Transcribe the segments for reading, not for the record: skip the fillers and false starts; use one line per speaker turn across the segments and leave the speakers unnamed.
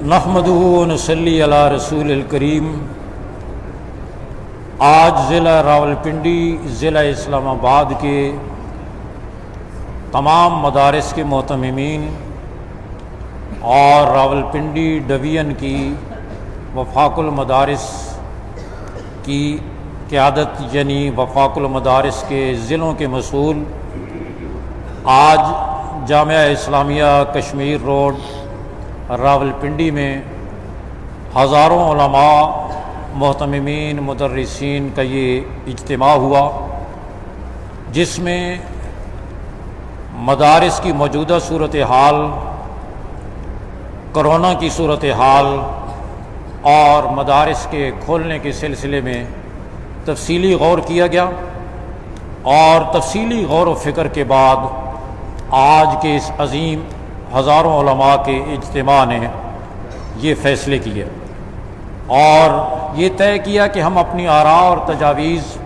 نحمدہ و نصلی علی رسول الکریم۔ آج ضلع راولپنڈی، ضلع اسلام آباد کے تمام مدارس کے معتممین اور راولپنڈی ڈویژن کی وفاق المدارس کی قیادت یعنی وفاق المدارس کے ضلعوں کے مسئول آج جامعہ اسلامیہ کشمیر روڈ راولپنڈی میں ہزاروں علماء، معتممین، مدرسین کا یہ اجتماع ہوا، جس میں مدارس کی موجودہ صورتحال، کرونا کی صورتحال اور مدارس کے کھولنے کے سلسلے میں تفصیلی غور کیا گیا، اور تفصیلی غور و فکر کے بعد آج کے اس عظیم ہزاروں علماء کے اجتماع نے یہ فیصلے کیے اور یہ طے کیا کہ ہم اپنی آراء اور تجاویز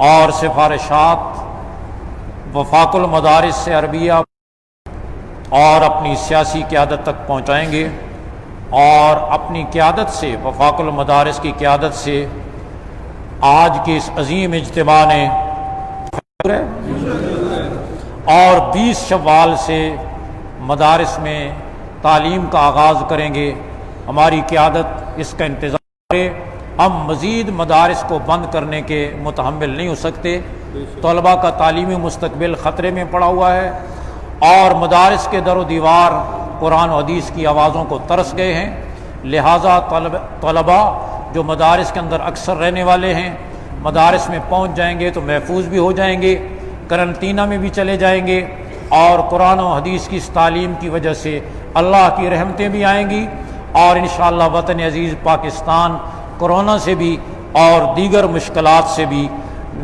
اور سفارشات وفاق المدارس سے عربیہ اور اپنی سیاسی قیادت تک پہنچائیں گے، اور اپنی قیادت سے، وفاق المدارس کی قیادت سے آج کے اس عظیم اجتماع نے اور 20 شوال سے مدارس میں تعلیم کا آغاز کریں گے۔ ہماری قیادت اس کا انتظام کرے، ہم مزید مدارس کو بند کرنے کے متحمل نہیں ہو سکتے۔ طلباء کا تعلیمی مستقبل خطرے میں پڑا ہوا ہے، اور مدارس کے در و دیوار قرآن و حدیث کی آوازوں کو ترس گئے ہیں، لہٰذا طلباء جو مدارس کے اندر اکثر رہنے والے ہیں مدارس میں پہنچ جائیں گے تو محفوظ بھی ہو جائیں گے، قرنطینہ میں بھی چلے جائیں گے، اور قرآن و حدیث کی اس تعلیم کی وجہ سے اللہ کی رحمتیں بھی آئیں گی، اور انشاءاللہ وطن عزیز پاکستان کرونا سے بھی اور دیگر مشکلات سے بھی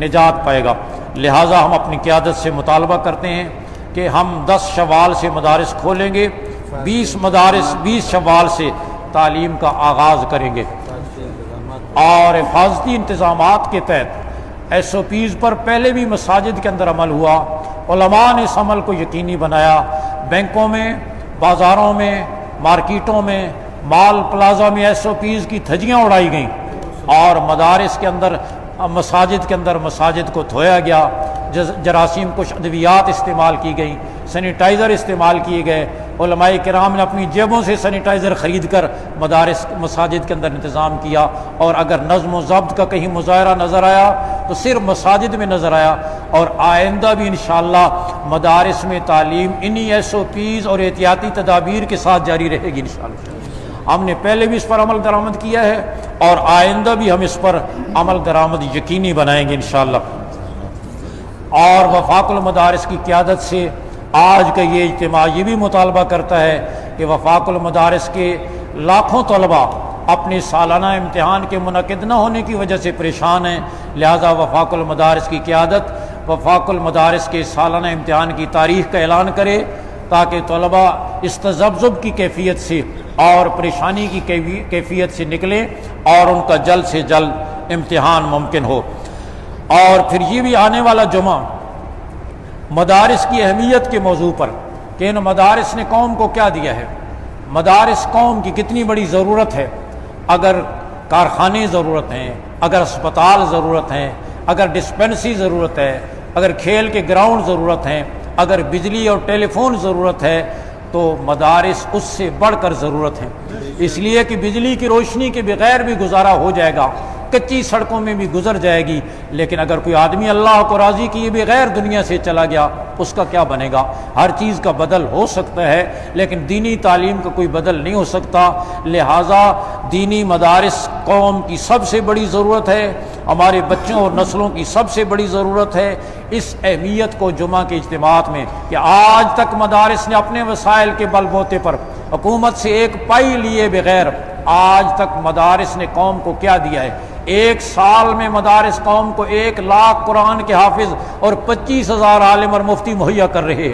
نجات پائے گا۔ لہٰذا ہم اپنی قیادت سے مطالبہ کرتے ہیں کہ ہم 10 شوال سے مدارس کھولیں گے، 20 مدارس 20 شوال سے تعلیم کا آغاز کریں گے، اور حفاظتی انتظامات کے تحت SOPs پر پہلے بھی مساجد کے اندر عمل ہوا، علماء نے اس عمل کو یقینی بنایا، بینکوں میں، بازاروں میں، مارکیٹوں میں، مال پلازا میں SOPs کی دھجیاں اڑائی گئیں، اور مدارس کے اندر، مساجد کے اندر مساجد کو دھویا گیا، جراثیم کش ادویات استعمال کی گئیں، سینیٹائزر استعمال کیے گئے، علماء کرام نے اپنی جیبوں سے سینیٹائزر خرید کر مدارس مساجد کے اندر انتظام کیا، اور اگر نظم و ضبط کا کہیں مظاہرہ نظر آیا تو صرف مساجد میں نظر آیا، اور آئندہ بھی انشاءاللہ مدارس میں تعلیم انہی SOPs اور احتیاطی تدابیر کے ساتھ جاری رہے گی انشاءاللہ۔ ہم نے پہلے بھی اس پر عمل درآمد کیا ہے، اور آئندہ بھی ہم اس پر عمل درآمد یقینی بنائیں گے انشاءاللہ۔ اور وفاق المدارس کی قیادت سے آج کا یہ اجتماع یہ بھی مطالبہ کرتا ہے کہ وفاق المدارس کے لاکھوں طلباء اپنے سالانہ امتحان کے منعقد نہ ہونے کی وجہ سے پریشان ہیں، لہذا وفاق المدارس کی قیادت وفاق المدارس کے سالانہ امتحان کی تاریخ کا اعلان کرے، تاکہ طلباء اس تذبذب کی کیفیت سے اور پریشانی کی کیفیت سے نکلیں، اور ان کا جلد سے جلد امتحان ممکن ہو۔ اور پھر یہ بھی آنے والا جمعہ مدارس کی اہمیت کے موضوع پر، کہ ان مدارس نے قوم کو کیا دیا ہے، مدارس قوم کی کتنی بڑی ضرورت ہے۔ اگر کارخانے ضرورت ہیں، اگر اسپتال ضرورت ہیں، اگر ڈسپنسری ضرورت ہے، اگر کھیل کے گراؤنڈ ضرورت ہیں، اگر بجلی اور ٹیلی فون ضرورت ہے، تو مدارس اس سے بڑھ کر ضرورت ہے، اس لیے کہ بجلی کی روشنی کے بغیر بھی گزارا ہو جائے گا، کچی سڑکوں میں بھی گزر جائے گی، لیکن اگر کوئی آدمی اللہ کو راضی کیے بغیر دنیا سے چلا گیا اس کا کیا بنے گا؟ ہر چیز کا بدل ہو سکتا ہے، لیکن دینی تعلیم کا کوئی بدل نہیں ہو سکتا، لہٰذا دینی مدارس قوم کی سب سے بڑی ضرورت ہے، ہمارے بچوں اور نسلوں کی سب سے بڑی ضرورت ہے۔ اس اہمیت کو جمعہ کے اجتماعات میں، کہ آج تک مدارس نے اپنے وسائل کے بل بوتے پر حکومت سے ایک پائی لیے بغیر آج تک مدارس نے قوم کو کیا دیا ہے؟ 1 سال میں مدارس قوم کو 1 لاکھ قرآن کے حافظ اور 25,000 عالم اور مفتی مہیا کر رہے ہیں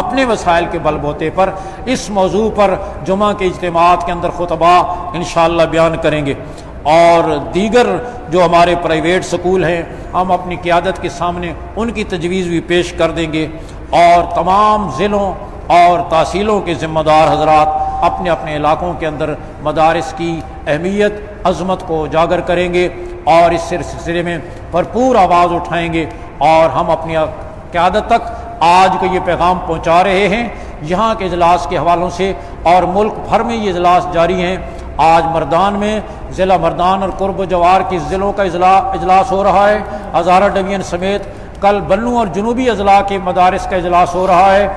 اپنے وسائل کے بل بوتے پر۔ اس موضوع پر جمعہ کے اجتماعات کے اندر خطبہ انشاءاللہ بیان کریں گے، اور دیگر جو ہمارے پرائیویٹ سکول ہیں ہم اپنی قیادت کے سامنے ان کی تجویز بھی پیش کر دیں گے، اور تمام ضلعوں اور تحصیلوں کے ذمہ دار حضرات اپنے اپنے علاقوں کے اندر مدارس کی اہمیت عظمت کو اجاگر کریں گے اور اس سلسلے میں بھرپور آواز اٹھائیں گے، اور ہم اپنی قیادت تک آج کو یہ پیغام پہنچا رہے ہیں یہاں کے اجلاس کے حوالوں سے، اور ملک بھر میں یہ اجلاس جاری ہیں۔ آج مردان میں ضلع مردان اور قرب و جوار کی ضلعوں کا اجلاس ہو رہا ہے، ہزارہ ڈویژن سمیت کل بنوں اور جنوبی اضلاع کے مدارس کا اجلاس ہو رہا ہے،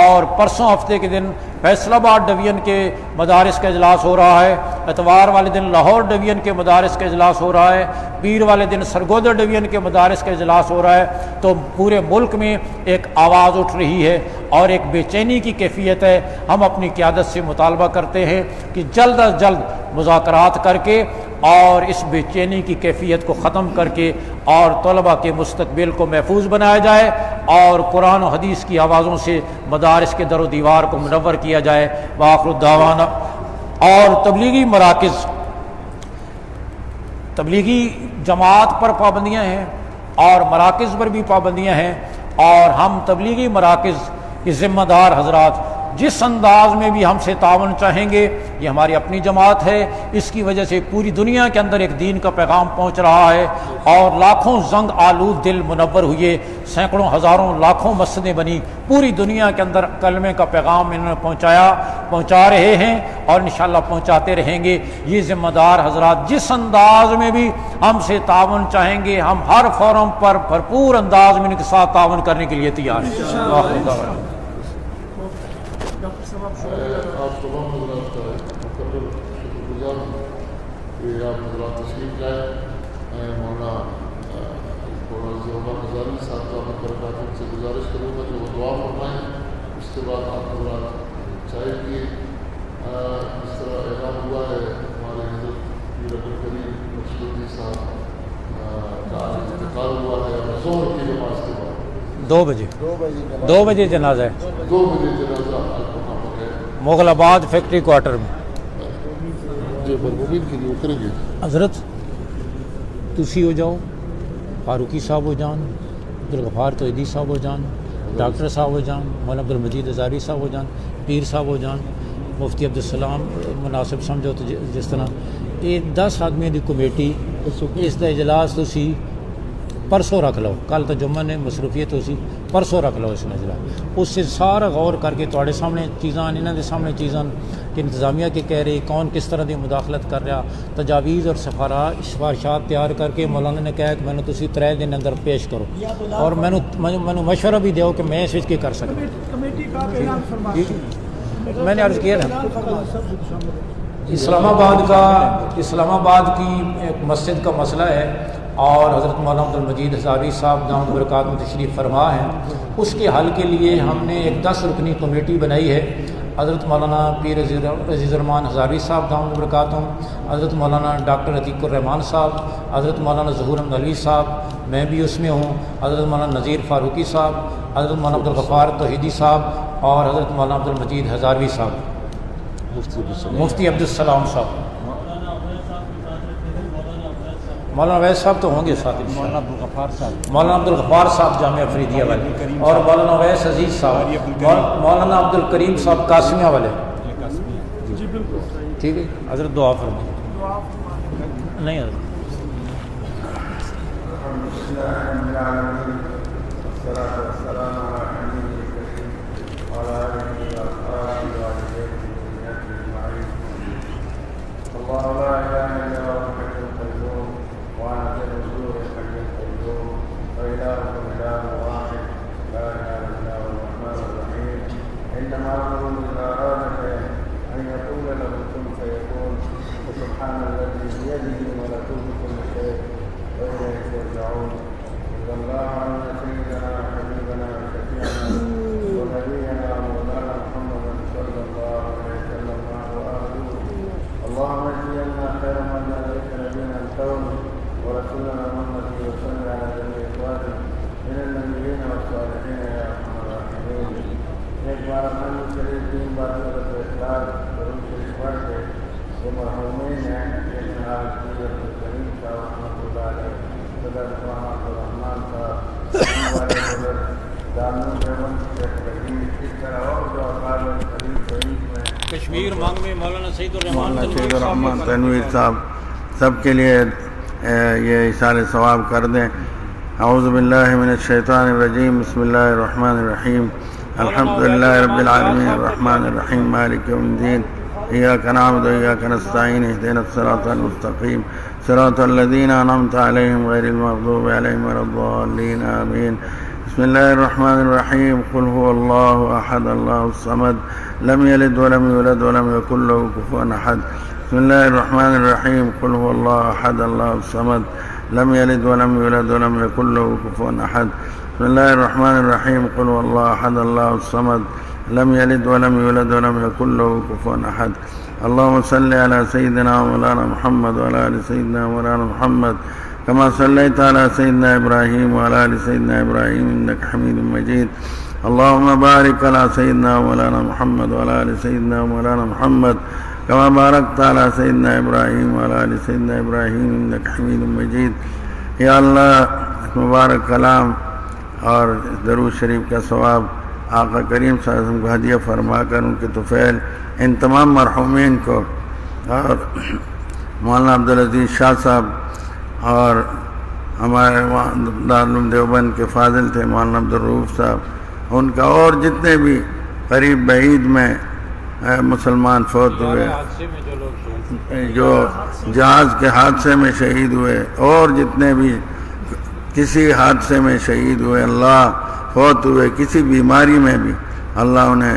اور پرسوں ہفتے کے دن فیصل آباد ڈویژن کے مدارس کا اجلاس ہو رہا ہے، اتوار والے دن لاہور ڈویژن کے مدارس کا اجلاس ہو رہا ہے، پیر والے دن سرگودا ڈویژن کے مدارس کا اجلاس ہو رہا ہے۔ تو پورے ملک میں ایک آواز اٹھ رہی ہے اور ایک بے چینی کی کیفیت ہے۔ ہم اپنی قیادت سے مطالبہ کرتے ہیں کہ جلد از جلد مذاکرات کر کے اور اس بے چینی کی کیفیت کو ختم کر کے اور طلباء کے مستقبل کو محفوظ بنایا جائے، اور قرآن و حدیث کی آوازوں سے مدارس کے در و دیوار کو منور کیا جائے۔ وآخر الدعوانا۔ اور تبلیغی مراکز، تبلیغی جماعت پر پابندیاں ہیں اور مراکز پر بھی پابندیاں ہیں، اور ہم تبلیغی مراکز کے ذمہ دار حضرات جس انداز میں بھی ہم سے تعاون چاہیں گے، یہ ہماری اپنی جماعت ہے، اس کی وجہ سے پوری دنیا کے اندر ایک دین کا پیغام پہنچ رہا ہے، اور لاکھوں زنگ آلود دل منور ہوئے، سینکڑوں ہزاروں لاکھوں مسجدیں بنی، پوری دنیا کے اندر کلمے کا پیغام انہوں نے پہنچا رہے ہیں اور انشاءاللہ پہنچاتے رہیں گے۔ یہ ذمہ دار حضرات جس انداز میں بھی ہم سے تعاون چاہیں گے، ہم ہر فورم پر بھرپور انداز میں ان کے ساتھ تعاون کرنے کے لیے تیار ہیں۔
آپ تمام حضرات کا مقرر شکر گزار ہوں کہ آپ حضرات تشریف لائے۔ مولانا زہران ہزاری صاحب کا برکاتوں سے گزارش کروں گا کہ وہ دعا فرمائیں، اس کے بعد آپ حضرات چاہے کہ اس طرح اعلان ہوا ہے ہمارے حضرت پیر عبدالکریم مشرودی صاحب کا انتقال ہوا ہے، اور ظہر کی نماز کے بعد
2 بجے جنازہ ہے،
2 بجے جنازہ
مغل آباد فیکٹری کوارٹر میں۔
جو برمومین کے لیے اتریں گے
حضرت تسی ہو جاؤ، فاروقی صاحب ہو جان، عبدالغفار توحیدی صاحب ہو جان، ڈاکٹر صاحب ہو جان، مولانا عبدالمجید ہزاری صاحب ہو جان، پیر صاحب ہو جان، مفتی عبدالسلام مناسب سمجھو تو جس طرح یہ 10 آدمیوں کی کمیٹی اس کا اجلاس تسی پرسوں رکھ لو، کل تو جمعہ نے مصروفیت ہو سی، پرسوں رکھ لو اس میں اجلاس، اس سے سارا غور کر کے تھوڑے سامنے چیزاں انہوں دے سامنے چیزاں کہ انتظامیہ کے کہہ رہی کون کس طرح کی مداخلت کر رہا، تجاویز اور سفارشات تیار کر کے مولانا نے کہا کہ میں نے تسی 3 دن اندر پیش کرو، اور میں مشورہ بھی دیو کہ میں اس وچ کی کر سکتا۔ میں نے عرض کیا نا اسلام آباد کی ایک مسجد کا مسئلہ ہے، اور حضرت مولانا عبدالمجید ہزاری صاحب دامت برکاتہ تشریف فرما ہیں، اس کے حل کے لیے ہم نے ایک 10 رکنی کمیٹی بنائی ہے۔ حضرت مولانا پیر عزیز الرحمان ہزاری صاحب دامت برکاتہ، حضرت مولانا ڈاکٹر عتیق الرحمان صاحب، حضرت مولانا ظہور احمد علوی صاحب، میں بھی اس میں ہوں، حضرت مولانا نذیر فاروقی صاحب، حضرت مولانا عبدالغفار توحیدی صاحب، اور حضرت مولانا عبدالمجید ہزاروی صاحب، مفتی عبدالسلام صاحب، مولانا اویس صاحب تو ہوں گے ساتھ، مولانا عبدالغفار صاحب جامعہ فریدیہ والے، اور مولانا اویس عزیز صاحب، مولانا عبدالکریم صاحب قاسمیہ والے، ٹھیک ہے حضرت دعا فرمائیں۔ نہیں حضرت
اس طرح اور جو
کشمیر مانگ میں مولانا سعید
مولانا سعید الرحمان تنویر صاحب سب کے لیے یہ ایثار ثواب کر دیں. اعوذ باللہ من الشیطان الرجیم. بسم اللہ الرحمن الرحیم. الحمدللہ رب العالمین الرحمن الرحیم مالک یوم الدین. ایاک نعبد و ایاک نستعین. اہدنا الصراط المستقیم صراط الذین انعمت علیہم غیر المغضوب علیہم ولا الضالین آمین. بسم اللہ الرحمن الرحیم. قل هو اللہ احد اللہ الصمد لم یلد ولم یولد ولم یکن له کفوا احد. بسم اللہ الرحمن الرحیم. قل هو اللہ احد اللہ الصمد لم یلد ولم یولد ولم یکن له کفوا احد. بسم اللہ الرحمن الرحیم. قل هو اللہ احد اللہ الصمد لم یلد ولم یولد ولم یکن له کفوا احد. اللهم صل على سيدنا مولانا محمد وعلى ال سيدنا مولانا محمد كما صليت على سيدنا ابراهيم وعلى ال سيدنا ابراهيم انك حميد مجيد. اللهم بارك على سيدنا مولانا محمد وعلى ال سيدنا مولانا محمد كما باركت على سيدنا ابراهيم وعلى ال سيدنا ابراهيم انك حميد مجيد. یا اللہ مبارک کلام اور درود شریف کا ثواب آقا کریم صلی اللہ علیہ وسلم کو ہدیہ فرما کر ان کے طفیل ان تمام مرحومین کو اور مولانا عبدالعزیز شاہ صاحب اور ہمارے دارالعلوم دیوبند کے فاضل تھے مولانا عبدالرؤوف صاحب ان کا اور جتنے بھی قریب بعید میں مسلمان فوت ہوئے جو جہاز کے حادثے میں شہید ہوئے اور جتنے بھی کسی حادثے میں شہید ہوئے اللہ فوت ہوئے کسی بیماری میں بھی اللہ انہیں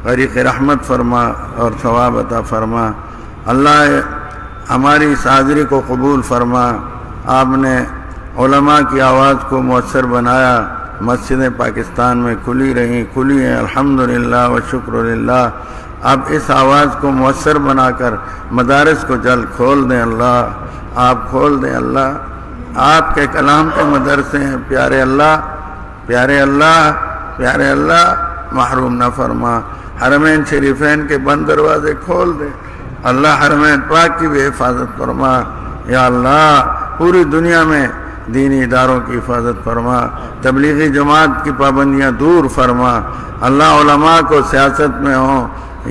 غریق رحمت فرما اور ثواب عطا فرما. اللہ ہماری اس حاضری کو قبول فرما. آپ نے علماء کی آواز کو مؤثر بنایا. مسجدیں پاکستان میں کھلی رہیں کھلی ہیں الحمدللہ و شکر للہ. اب اس آواز کو مؤثر بنا کر مدارس کو جلد کھول دیں اللہ. آپ کھول دیں اللہ. آپ کے کلام کے مدرسے ہیں پیارے اللہ پیارے اللہ پیارے اللہ محروم نہ فرما. حرمین شریفین کے بند دروازے کھول دے اللہ. حرمین پاک کی بھی حفاظت فرما. یا اللہ پوری دنیا میں دینی اداروں کی حفاظت فرما. تبلیغی جماعت کی پابندیاں دور فرما. اللہ علماء کو سیاست میں ہوں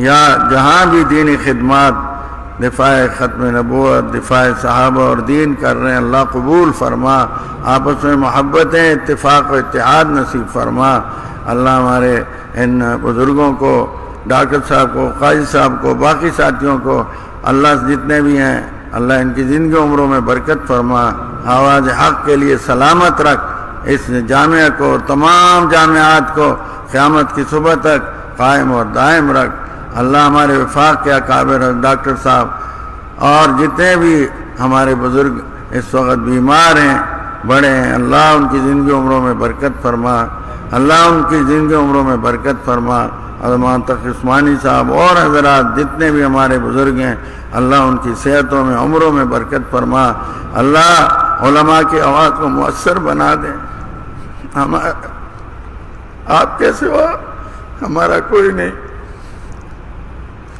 یا جہاں بھی دینی خدمات دفاع ختم نبوت دفاع صحابہ اور دین کر رہے ہیں اللہ قبول فرما. آپس میں محبتیں اتفاق و اتحاد نصیب فرما. اللہ ہمارے ان بزرگوں کو ڈاکٹر صاحب کو قاضی صاحب کو باقی ساتھیوں کو اللہ جتنے بھی ہیں اللہ ان کی زندگی عمروں میں برکت فرما. آواز حق کے لیے سلامت رکھ. اس جامعہ کو تمام جامعات کو قیامت کی صبح تک قائم اور دائم رکھ. اللہ ہمارے وفاق کے اکابر ڈاکٹر صاحب اور جتنے بھی ہمارے بزرگ اس وقت بیمار ہیں بڑے ہیں اللہ ان کی زندگی عمروں میں برکت فرما. اللہ ان کی زندگی عمروں میں برکت فرما. علامہ تقی عثمانی صاحب اور حضرات جتنے بھی ہمارے بزرگ ہیں اللہ ان کی صحتوں میں عمروں میں برکت فرما. اللہ علماء کی آواز کو مؤثر بنا دیں. آپ کے سوا ہمارا کوئی نہیں.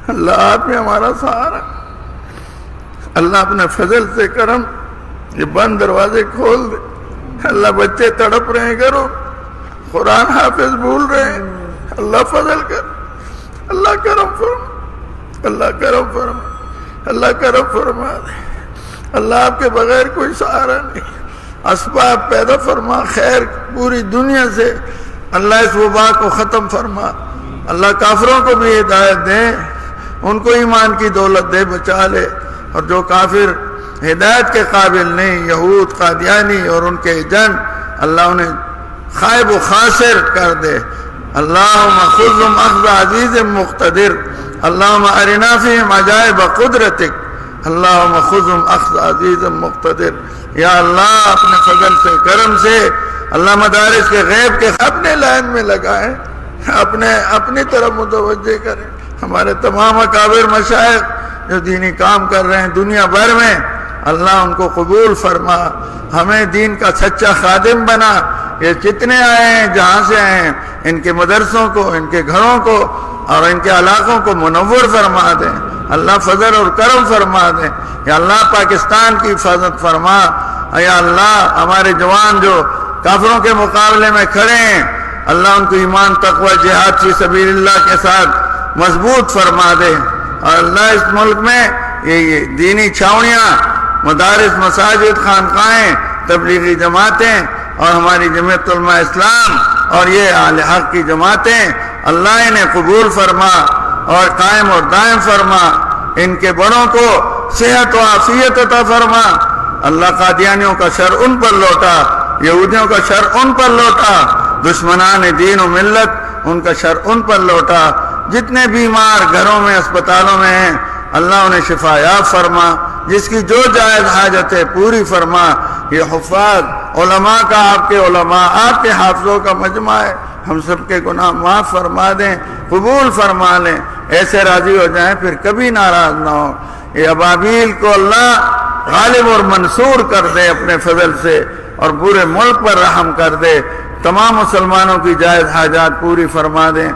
اللہ آپ میں ہمارا سہارا. اللہ اپنے فضل سے کرم یہ بند دروازے کھول دے. اللہ بچے تڑپ رہے ہیں کرو قرآن حافظ بھول رہے ہیں اللہ فضل کر. اللہ کرم فرما. اللہ کرم فرما. اللہ کرم فرما دے. اللہ آپ کے بغیر کوئی سہارا نہیں. اسباب پیدا فرما خیر پوری دنیا سے اللہ اس وبا کو ختم فرما. اللہ کافروں کو بھی ہدایت دے ان کو ایمان کی دولت دے بچا لے. اور جو کافر ہدایت کے قابل نہیں یہود قادیانی اور ان کے جن اللہ انہیں خائب و خاسر کر دے. اللہم خذهم اخذ عزیز مقتدر. اللہم ارنا فیہم عجائب قدرتک. اللہم خذهم اخذ عزیز مقتدر. یا اللہ اپنے فضل سے کرم سے اللہ مدارس کے غیب کے اپنے لائن میں لگائیں اپنی طرف متوجہ کریں. ہمارے تمام اکابر مشائخ جو دینی کام کر رہے ہیں دنیا بھر میں اللہ ان کو قبول فرما. ہمیں دین کا سچا خادم بنا. یہ جتنے آئے ہیں جہاں سے آئے ہیں ان کے مدرسوں کو ان کے گھروں کو اور ان کے علاقوں کو منور فرما دیں. اللہ فضل اور کرم فرما دیں. یا اللہ پاکستان کی حفاظت فرما. یا اللہ ہمارے جوان جو کافروں کے مقابلے میں کھڑے ہیں اللہ ان کو ایمان تقوی جہاد فی سبیل اللہ کے ساتھ مضبوط فرما دے، اور اللہ اس ملک میں یہ دینی چھاؤنیاں، مدارس، مساجد، خانقاہیں، تبلیغی جماعتیں اور ہماری جمعیت علماء اسلام اور یہ اہل حق کی جماعتیں اللہ انہیں قبول فرما اور قائم اور دائم فرما، ان کے بڑوں کو صحت و عافیت عطا فرما۔ اللہ قادیانیوں کا شر ان پر لوٹا، یہودیوں کا شر ان پر لوٹا، دشمنان دین و ملت ان کا شر ان پر لوٹا، جتنے بیمار گھروں میں اسپتالوں میں ہیں اللہ انہیں شفا یاب فرما، جس کی جو جائز حاجت ہے پوری فرما۔ یہ حفاظ علماء کا، آپ کے علماء، آپ کے حافظوں کا مجمع ہے، ہم سب کے گناہ معاف فرما دیں، قبول فرما لیں، ایسے راضی ہو جائیں پھر کبھی ناراض نہ ہو۔ یہ ابابیل کو اللہ غالب اور منصور کر دے اپنے فضل سے، اور پورے ملک پر رحم کر دے، تمام مسلمانوں کی جائز حاجات پوری فرما دیں۔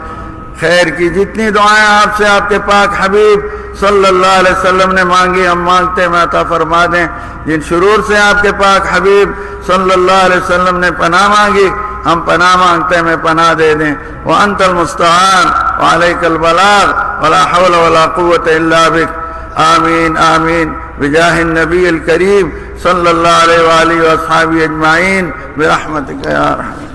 خیر کی جتنی دعائیں آپ سے آپ کے پاک حبیب صلی اللہ علیہ وسلم نے مانگی ہم مانگتے ہیں عطا فرما دیں، جن شرور سے آپ کے پاک حبیب صلی اللہ علیہ وسلم نے پناہ مانگی ہم پناہ مانگتے ہیں، میں پناہ دے دیں۔ وَأَنْتَ الْمُسْتَعَانُ وَعَلَيْكَ الْبَلَاغُ وَلَا حَوْلَ وَلَا قُوَّةَ إِلَّا بِكَ آمین آمین بجاہ النبی الکریم صلی اللہ علیہ وآلہ وصحبہ اجمعین برحمتک یا ارحم۔